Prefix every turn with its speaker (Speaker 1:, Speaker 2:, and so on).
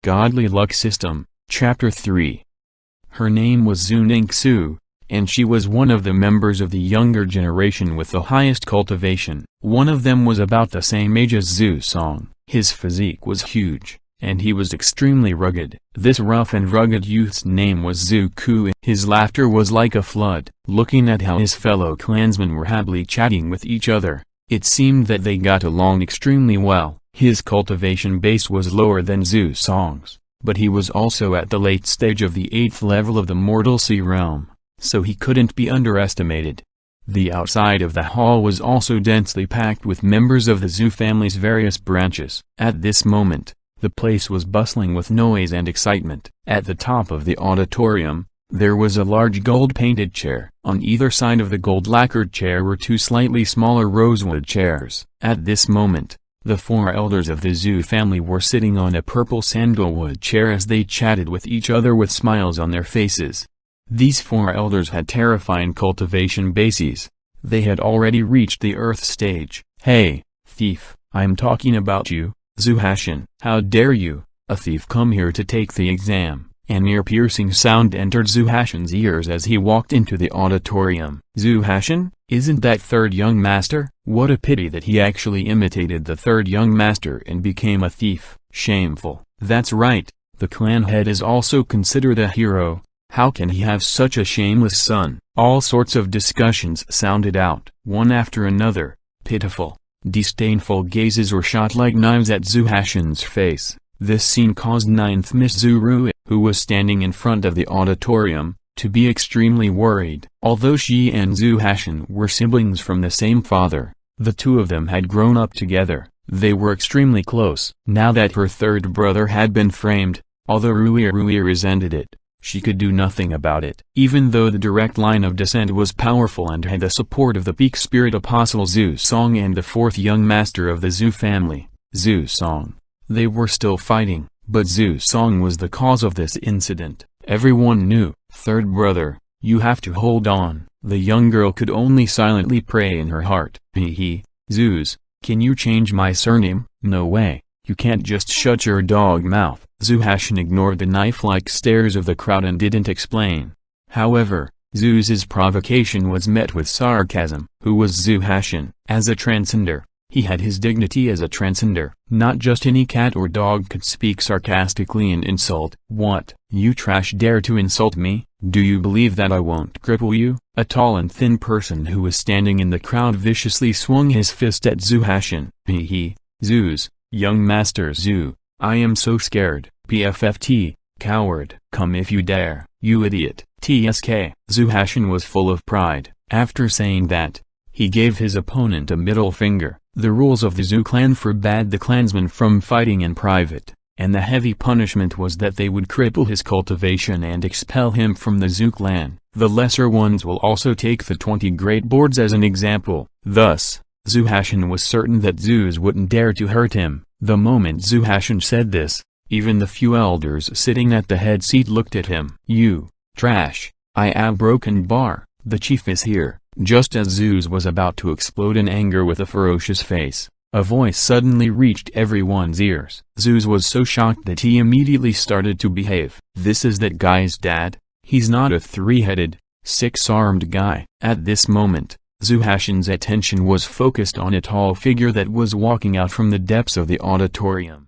Speaker 1: Godly Luck System, Chapter 3. Her name was Zhu Ningxu, and she was one of the members of the younger generation with the highest cultivation. One of them was about the same age as Zhu Song. His physique was huge, and he was extremely rugged. This rough and rugged youth's name was Zhu Ku. His laughter was like a flood. Looking at how his fellow clansmen were happily chatting with each other, it seemed that they got along extremely well. His cultivation base was lower than Zhu Song's, but he was also at the late stage of the 8th level of the Mortal Sea realm, so he couldn't be underestimated. The outside of the hall was also densely packed with members of the Zhu family's various branches. At this moment, the place was bustling with noise and excitement. At the top of the auditorium, there was a large gold-painted chair. On either side of the gold-lacquered chair were two slightly smaller rosewood chairs. At this moment, the 4 elders of the Zhu family were sitting on a purple sandalwood chair as they chatted with each other with smiles on their faces. These 4 elders had terrifying cultivation bases. They had already reached the earth stage. "Hey, thief, I'm talking about you, Zhu Hashan. How dare you, a thief, come here to take the exam?" An ear-piercing sound entered Zhu Hashan's ears as he walked into the auditorium. "Zhu Hashan? Isn't that third young master? What a pity that he actually imitated the third young master and became a thief. Shameful." "That's right, the clan head is also considered a hero. How can he have such a shameless son?" All sorts of discussions sounded out. One after another, pitiful, disdainful gazes were shot like knives at Zhu Hashan's face. This scene caused 9th Miss Zhu Ruyi, who was standing in front of the auditorium, to be extremely worried. Although she and Zhu Hashan were siblings from the same father, the two of them had grown up together. They were extremely close. Now that her third brother had been framed, although Ruyi resented it, she could do nothing about it. Even though the direct line of descent was powerful and had the support of the peak spirit apostle Zhu Song and the 4th young master of the Zhu family, Zhu Song, they were still fighting. But Zhu Song was the cause of this incident. Everyone knew. "Third brother, you have to hold on." The young girl could only silently pray in her heart. Zeus, can you change my surname?" "No way, you can't just shut your dog mouth." Zhu Hashan ignored the knife-like stares of the crowd and didn't explain. However, Zeus's provocation was met with sarcasm. Who was Zhu Hashan? As a transcender, he had his dignity as a transcender. Not just any cat or dog could speak sarcastically and insult. "What? You trash dare to insult me? Do you believe that I won't cripple you?" A tall and thin person who was standing in the crowd viciously swung his fist at Zhu Hashan. Zeus, young master Zhu, I am so scared. PFFT, coward. Come if you dare, you idiot. TSK. Zhu Hashan was full of pride. After saying that, he gave his opponent a middle finger. The rules of the Zhu clan forbade the clansmen from fighting in private, and the heavy punishment was that they would cripple his cultivation and expel him from the Zhu clan. The lesser ones will also take the 20 great boards as an example. Thus, Zhu Hashan was certain that Zeus wouldn't dare to hurt him. The moment Zhu Hashan said this, even the few elders sitting at the head seat looked at him. "You, trash, I am broken bar, the chief is here." Just as Zeus was about to explode in anger with a ferocious face, a voice suddenly reached everyone's ears. Zeus was so shocked that he immediately started to behave. "This is that guy's dad? He's not a 3-headed, 6-armed guy." At this moment, Zhu Hashan's attention was focused on a tall figure that was walking out from the depths of the auditorium.